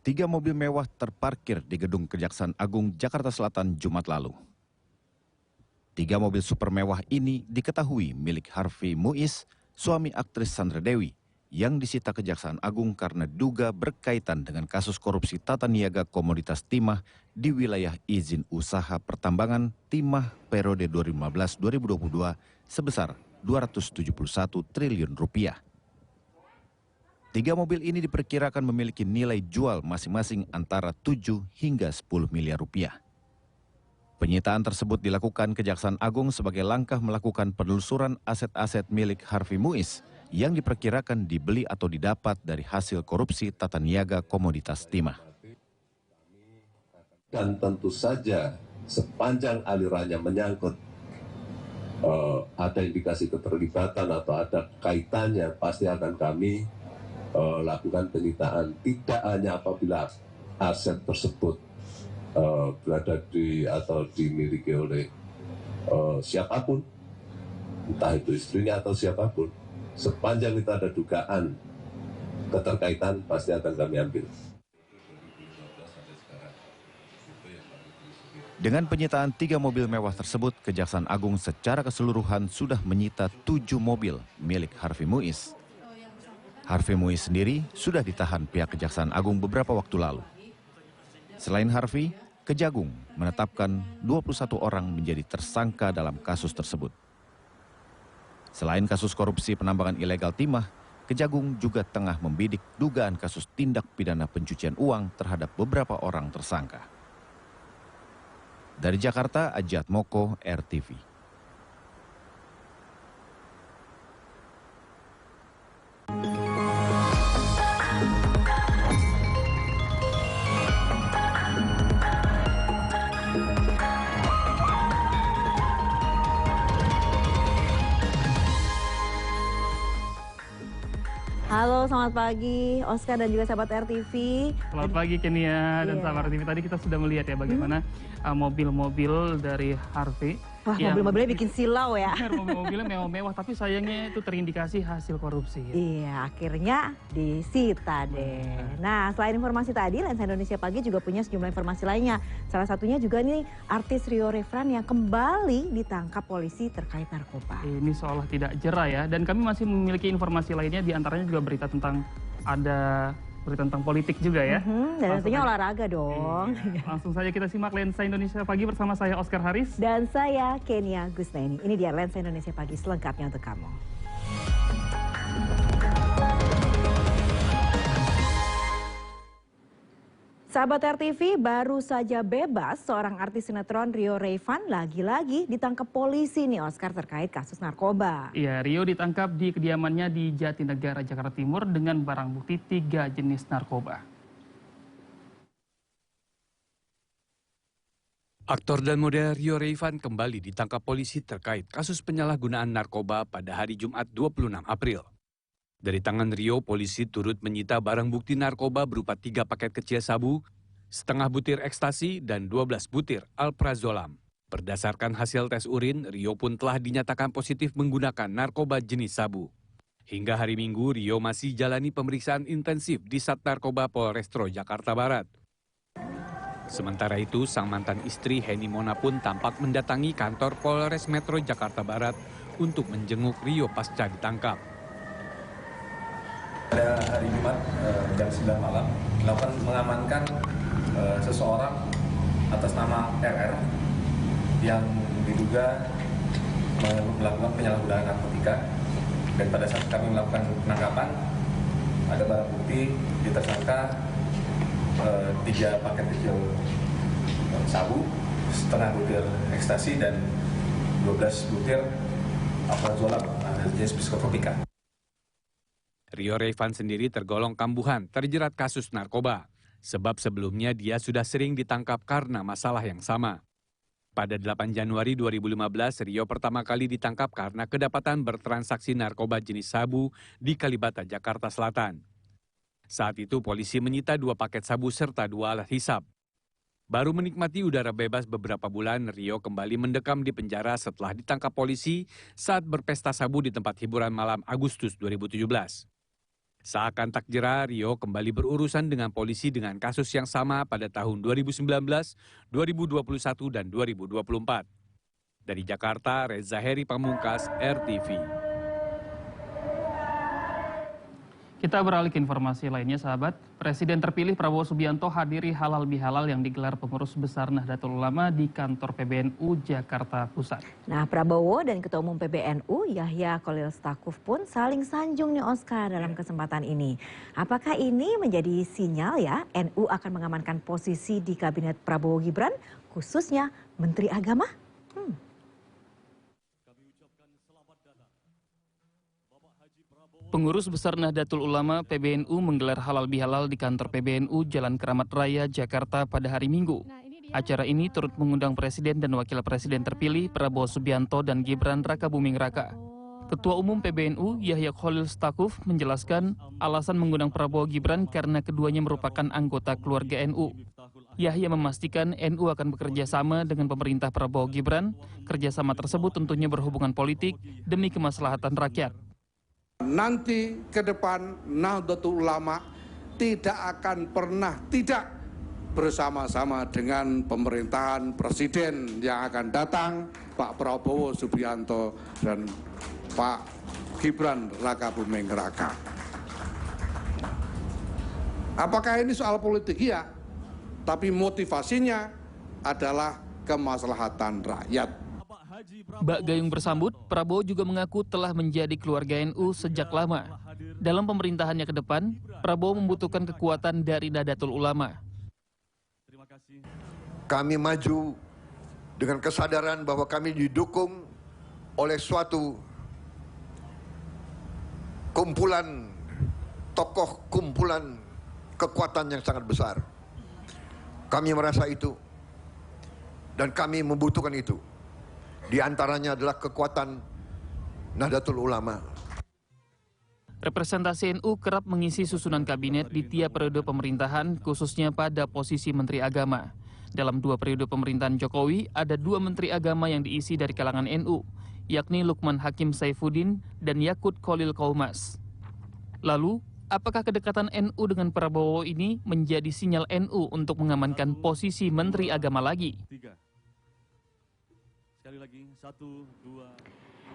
Tiga mobil mewah terparkir di gedung Kejaksaan Agung Jakarta Selatan Jumat lalu. Tiga mobil super mewah ini diketahui milik Harvey Muiz, suami aktris Sandra Dewi, yang disita Kejaksaan Agung karena duga berkaitan dengan kasus korupsi tata niaga komoditas timah di wilayah izin usaha pertambangan timah periode 2015-2022 sebesar 271 triliun rupiah. Tiga mobil ini diperkirakan memiliki nilai jual masing-masing antara 7 hingga 10 miliar rupiah. Penyitaan tersebut dilakukan Kejaksaan Agung sebagai langkah melakukan penelusuran aset-aset milik Harvey Muiz yang diperkirakan dibeli atau didapat dari hasil korupsi tata niaga komoditas timah. Dan tentu saja sepanjang alirannya menyangkut ada indikasi keterlibatan atau ada kaitannya, pasti akan kami lakukan penyitaan, tidak hanya apabila aset tersebut berada di atau dimiliki oleh siapapun, entah itu istrinya atau siapapun, sepanjang itu ada dugaan keterkaitan pasti akan kami ambil. Dengan penyitaan tiga mobil mewah tersebut, Kejaksaan Agung secara keseluruhan sudah menyita 7 mobil milik Harvey Muiz. Harvey Muiz sendiri sudah ditahan pihak Kejaksaan Agung beberapa waktu lalu. Selain Harvey, Kejagung menetapkan 21 orang menjadi tersangka dalam kasus tersebut. Selain kasus korupsi penambangan ilegal timah, Kejagung juga tengah membidik dugaan kasus tindak pidana pencucian uang terhadap beberapa orang tersangka. Dari Jakarta, Ajat Moko, RTV. Halo, selamat pagi Oscar dan juga sahabat RTV. Selamat pagi Kenia dan sahabat RTV. Tadi kita sudah melihat ya bagaimana mobil-mobil dari Harvey. Wah, mobil-mobilnya bikin silau ya. Mobil-mobilnya mewah-mewah, tapi sayangnya itu terindikasi hasil korupsi. Iya, akhirnya disita deh. Nah, selain informasi tadi, Lensa Indonesia Pagi juga punya sejumlah informasi lainnya. Salah satunya juga nih artis Rio Rayfan yang kembali ditangkap polisi terkait narkoba. Ini seolah tidak jera ya. Dan kami masih memiliki informasi lainnya, diantaranya juga berita tentang politik juga ya. Dan tentunya olahraga dong. Langsung saja kita simak Lensa Indonesia Pagi bersama saya Oscar Haris. Dan saya Kenia Gusnaini. Ini dia Lensa Indonesia Pagi selengkapnya untuk kamu. Sahabat RTV, baru saja bebas seorang artis sinetron Rio Rayfan lagi-lagi ditangkap polisi nih Oscar terkait kasus narkoba. Iya, Rio ditangkap di kediamannya di Jatinegara, Jakarta Timur dengan barang bukti 3 jenis narkoba. Aktor dan model Rio Rayfan kembali ditangkap polisi terkait kasus penyalahgunaan narkoba pada hari Jumat 26 April. Dari tangan Rio, polisi turut menyita barang bukti narkoba berupa 3 paket kecil sabu, setengah butir ekstasi, dan 12 butir alprazolam. Berdasarkan hasil tes urin, Rio pun telah dinyatakan positif menggunakan narkoba jenis sabu. Hingga hari Minggu, Rio masih jalani pemeriksaan intensif di Sat Narkoba Polrestro Jakarta Barat. Sementara itu, sang mantan istri Heni Mona pun tampak mendatangi kantor Polres Metro Jakarta Barat untuk menjenguk Rio pasca ditangkap. Pada hari Jumat jam 9 malam, dilakukan mengamankan seseorang atas nama RR yang diduga melakukan penyalahgunaan narkotika. Dan pada saat kami melakukan penangkapan, ada barang bukti di tersangka 3 paket kecil sabu, setengah butir ekstasi, dan 12 butir alprazolam jenis psikotropika. Rio Rayfan sendiri tergolong kambuhan terjerat kasus narkoba, sebab sebelumnya dia sudah sering ditangkap karena masalah yang sama. Pada 8 Januari 2015, Rio pertama kali ditangkap karena kedapatan bertransaksi narkoba jenis sabu di Kalibata, Jakarta Selatan. Saat itu polisi menyita 2 paket sabu serta 2 alat hisap. Baru menikmati udara bebas beberapa bulan, Rio kembali mendekam di penjara setelah ditangkap polisi saat berpesta sabu di tempat hiburan malam Agustus 2017. Seakan tak jera, Rio kembali berurusan dengan polisi dengan kasus yang sama pada tahun 2019, 2021, dan 2024. Dari Jakarta, Reza Heri Pamungkas, RTV. Kita beralih ke informasi lainnya, sahabat. Presiden terpilih Prabowo Subianto hadiri halal bihalal yang digelar pengurus besar Nahdlatul Ulama di kantor PBNU Jakarta Pusat. Nah, Prabowo dan Ketua Umum PBNU Yahya Khalil Stakuf pun saling sanjung nih Oscar dalam kesempatan ini. Apakah ini menjadi sinyal ya NU akan mengamankan posisi di kabinet Prabowo Gibran, khususnya Menteri Agama? Pengurus Besar Nahdlatul Ulama PBNU menggelar halal bihalal di kantor PBNU Jalan Keramat Raya, Jakarta pada hari Minggu. Acara ini turut mengundang Presiden dan Wakil Presiden terpilih Prabowo Subianto dan Gibran Rakabuming Raka. Ketua Umum PBNU Yahya Khalil Stakuf menjelaskan alasan mengundang Prabowo Gibran karena keduanya merupakan anggota keluarga NU. Yahya memastikan NU akan bekerja sama dengan pemerintah Prabowo Gibran. Kerjasama tersebut tentunya berhubungan politik demi kemaslahatan rakyat. Nanti ke depan Nahdlatul Ulama tidak akan pernah tidak bersama-sama dengan pemerintahan presiden yang akan datang, Pak Prabowo Subianto dan Pak Gibran Rakabuming Raka. Apakah ini soal politik? Iya, tapi motivasinya adalah kemaslahatan rakyat. Bak Gayung bersambut, Prabowo juga mengaku telah menjadi keluarga NU sejak lama. Dalam pemerintahannya ke depan, Prabowo membutuhkan kekuatan dari Nahdlatul Ulama. Kami maju dengan kesadaran bahwa kami didukung oleh suatu kumpulan tokoh, kumpulan kekuatan yang sangat besar. Kami merasa itu dan kami membutuhkan itu. Di antaranya adalah kekuatan Nahdlatul Ulama. Representasi NU kerap mengisi susunan kabinet di tiap periode pemerintahan, khususnya pada posisi Menteri Agama. Dalam 2 periode pemerintahan Jokowi, ada 2 Menteri Agama yang diisi dari kalangan NU, yakni Lukman Hakim Saifuddin dan Yakut Khalil Qaumas. Lalu, apakah kedekatan NU dengan Prabowo ini menjadi sinyal NU untuk mengamankan posisi Menteri Agama lagi? Sekali lagi, 1,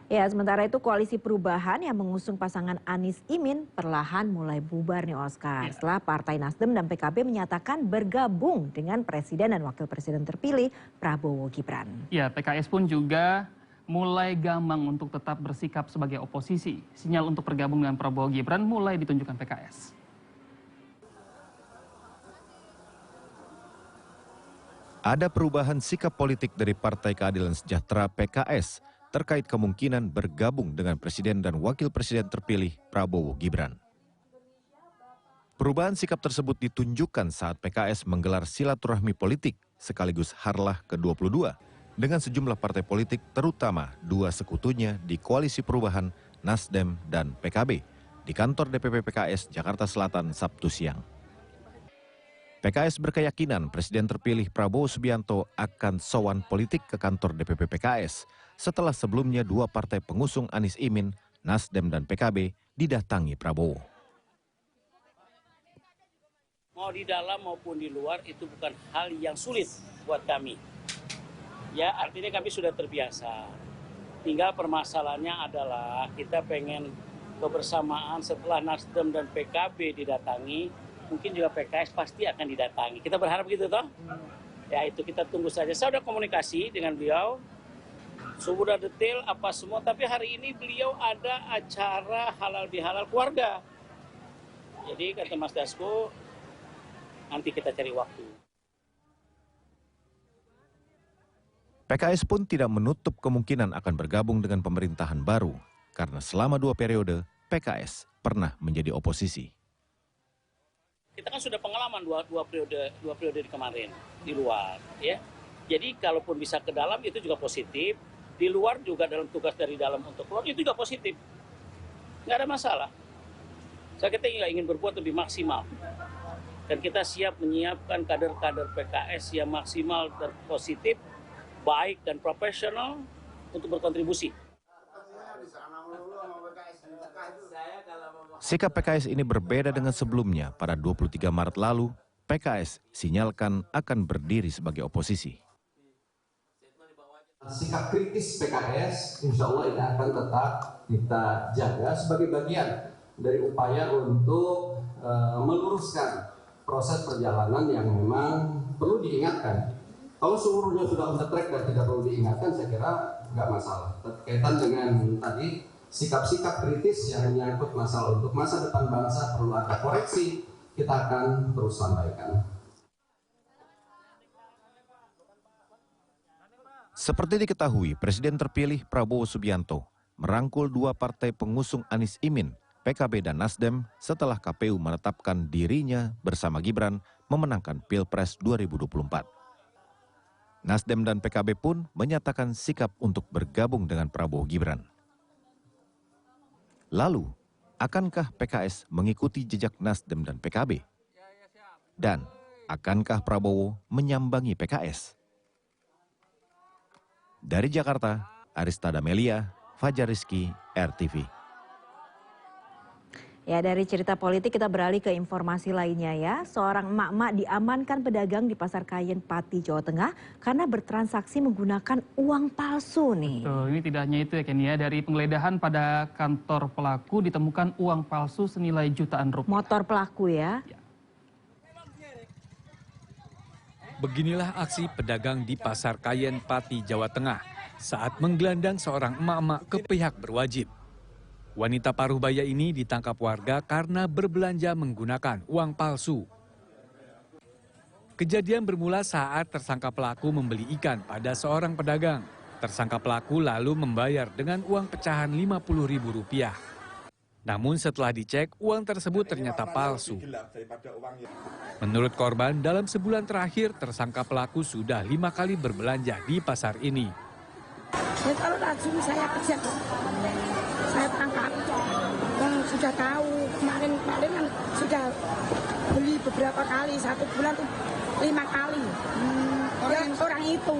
2. Ya, sementara itu Koalisi Perubahan yang mengusung pasangan Anies Imin perlahan mulai bubar nih Oscar. Setelah Partai Nasdem dan PKB menyatakan bergabung dengan Presiden dan Wakil Presiden terpilih Prabowo Gibran. Ya, PKS pun juga mulai gamang untuk tetap bersikap sebagai oposisi. Sinyal untuk bergabung dengan Prabowo Gibran mulai ditunjukkan PKS. Ada perubahan sikap politik dari Partai Keadilan Sejahtera PKS terkait kemungkinan bergabung dengan Presiden dan Wakil Presiden terpilih Prabowo Gibran. Perubahan sikap tersebut ditunjukkan saat PKS menggelar silaturahmi politik sekaligus harlah ke-22 dengan sejumlah partai politik terutama 2 sekutunya di Koalisi Perubahan, Nasdem dan PKB di kantor DPP PKS Jakarta Selatan Sabtu siang. PKS berkeyakinan Presiden terpilih Prabowo Subianto akan sowan politik ke kantor DPP PKS setelah sebelumnya 2 partai pengusung Anies Imin, Nasdem dan PKB didatangi Prabowo. Mau di dalam maupun di luar itu bukan hal yang sulit buat kami. Ya, artinya kami sudah terbiasa. Tinggal permasalahannya adalah kita pengen kebersamaan setelah Nasdem dan PKB didatangi. Mungkin juga PKS pasti akan didatangi. Kita berharap gitu toh. Ya itu kita tunggu saja. Saya sudah komunikasi dengan beliau. Sudah detail apa semua. Tapi hari ini beliau ada acara halal bihalal keluarga. Jadi kata Mas Dasko, nanti kita cari waktu. PKS pun tidak menutup kemungkinan akan bergabung dengan pemerintahan baru. Karena selama 2 periode, PKS pernah menjadi oposisi. Kita kan sudah pengalaman dua periode di kemarin di luar, ya. Jadi kalaupun bisa ke dalam itu juga positif, di luar juga dalam tugas dari dalam untuk keluar itu juga positif, nggak ada masalah. Kita ingin berbuat lebih maksimal, dan kita siap menyiapkan kader-kader PKS yang maksimal dan positif, baik dan profesional untuk berkontribusi. Saya kalau Sikap PKS ini berbeda dengan sebelumnya. Pada 23 Maret lalu, PKS sinyalkan akan berdiri sebagai oposisi. Sikap kritis PKS insya Allah ini akan tetap kita jaga sebagai bagian dari upaya untuk meluruskan proses perjalanan yang memang perlu diingatkan. Kalau seluruhnya sudah on the track dan tidak perlu diingatkan, saya kira nggak masalah. Berkaitan dengan tadi sikap-sikap kritis yang menyangkut masalah untuk masa depan bangsa perlu ada koreksi, kita akan terus sampaikan. Seperti diketahui, Presiden terpilih Prabowo Subianto merangkul dua partai pengusung Anies Imin, PKB dan Nasdem setelah KPU menetapkan dirinya bersama Gibran memenangkan Pilpres 2024. Nasdem dan PKB pun menyatakan sikap untuk bergabung dengan Prabowo Gibran. Lalu, akankah PKS mengikuti jejak Nasdem dan PKB? Dan akankah Prabowo menyambangi PKS? Dari Jakarta, Aristada Melia, Fajar Rizky, RTV. Ya, dari cerita politik kita beralih ke informasi lainnya ya. Seorang emak-emak diamankan pedagang di Pasar Kayen, Pati, Jawa Tengah karena bertransaksi menggunakan uang palsu nih. Betul, ini tidak hanya itu ya Ken ya. Dari penggeledahan pada kantor pelaku ditemukan uang palsu senilai jutaan rupiah. Motor pelaku ya. Beginilah aksi pedagang di Pasar Kayen, Pati, Jawa Tengah saat menggelandang seorang emak-emak ke pihak berwajib. Wanita paruh baya ini ditangkap warga karena berbelanja menggunakan uang palsu. Kejadian bermula saat tersangka pelaku membeli ikan pada seorang pedagang. Tersangka pelaku lalu membayar dengan uang pecahan Rp50.000. Namun setelah dicek, uang tersebut ternyata palsu. Menurut korban, dalam sebulan terakhir tersangka pelaku sudah 5 kali berbelanja di pasar ini. Kalau langsung saya kejar, saya tangkap. Yang sudah tahu kemarin kan sudah beli beberapa kali, 1 bulan tuh 5 kali. Orang itu.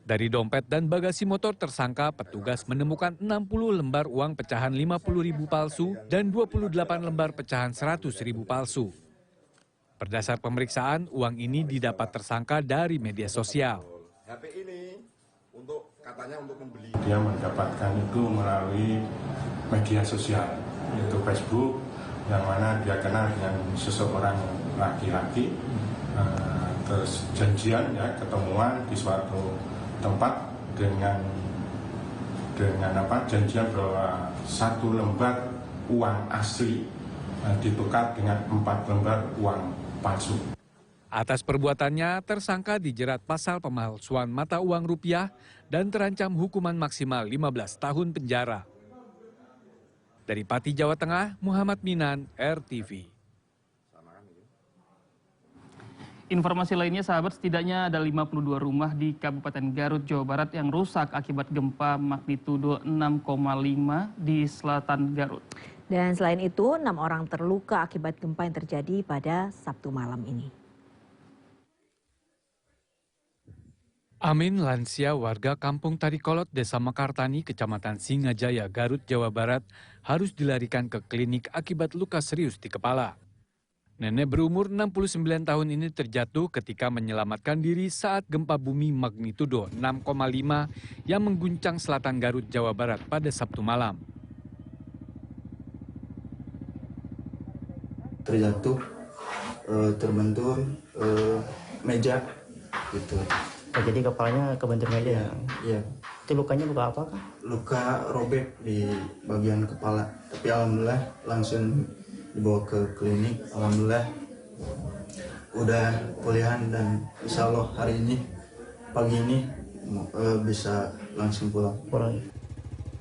Dari dompet dan bagasi motor tersangka, petugas menemukan 60 lembar uang pecahan Rp50.000 palsu dan 28 lembar pecahan Rp100.000 palsu. Berdasar pemeriksaan, uang ini didapat tersangka dari media sosial. HP ini katanya untuk membeli. Dia mendapatkan itu melalui media sosial, yaitu Facebook, yang mana dia kenal dengan seseorang laki-laki, terus janjian ya ketemuan di suatu tempat dengan janjian bahwa 1 lembar uang asli ditukar dengan 4 lembar uang palsu. Atas perbuatannya, tersangka dijerat pasal pemalsuan mata uang rupiah dan terancam hukuman maksimal 15 tahun penjara. Dari Pati, Jawa Tengah, Muhammad Minan, RTV. Informasi lainnya sahabat, setidaknya ada 52 rumah di Kabupaten Garut, Jawa Barat yang rusak akibat gempa magnitudo 6,5 di selatan Garut. Dan selain itu, 6 orang terluka akibat gempa yang terjadi pada Sabtu malam ini. Amin, lansia warga Kampung Tarikolot, Desa Mekartani, Kecamatan Singajaya, Garut, Jawa Barat, harus dilarikan ke klinik akibat luka serius di kepala. Nenek berumur 69 tahun ini terjatuh ketika menyelamatkan diri saat gempa bumi magnitudo 6,5 yang mengguncang selatan Garut, Jawa Barat pada Sabtu malam. Terjatuh, terbentur meja, gitu. Oh, jadi kepalanya kebentur meja ya? Iya. Itu lukanya luka apa, Kak? Luka robek di bagian kepala. Tapi alhamdulillah langsung dibawa ke klinik. Alhamdulillah udah pulihan dan insya Allah hari ini, pagi ini bisa langsung pulang.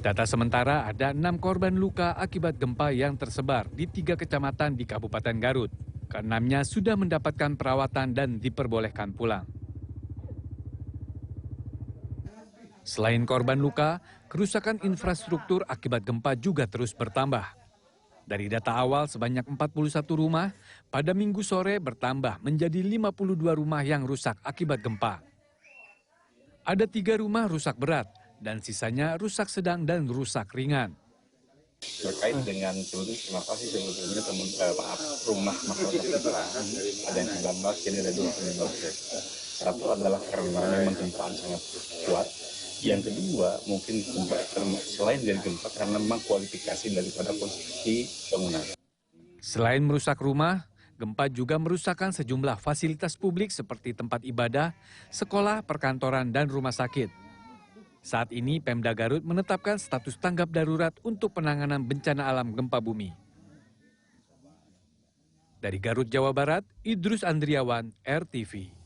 Data sementara ada 6 korban luka akibat gempa yang tersebar di 3 kecamatan di Kabupaten Garut. Ke-6-nya sudah mendapatkan perawatan dan diperbolehkan pulang. Selain korban luka, kerusakan infrastruktur akibat gempa juga terus bertambah. Dari data awal sebanyak 41 rumah, pada Minggu sore bertambah menjadi 52 rumah yang rusak akibat gempa. Ada 3 rumah rusak berat dan sisanya rusak sedang dan rusak ringan. Terkait dengan sebetulnya terima kasih sebetulnya rumah masyarakat kita ada yang 19, kini ada 29. Satu adalah karena memang gempaan sangat kuat. Yang kedua mungkin gempa selain dari gempa karena memang kualifikasi daripada konstruksi bangunan. Selain merusak rumah, gempa juga merusakkan sejumlah fasilitas publik seperti tempat ibadah, sekolah, perkantoran, dan rumah sakit. Saat ini Pemda Garut menetapkan status tanggap darurat untuk penanganan bencana alam gempa bumi. Dari Garut, Jawa Barat, Idrus Andriawan, RTV.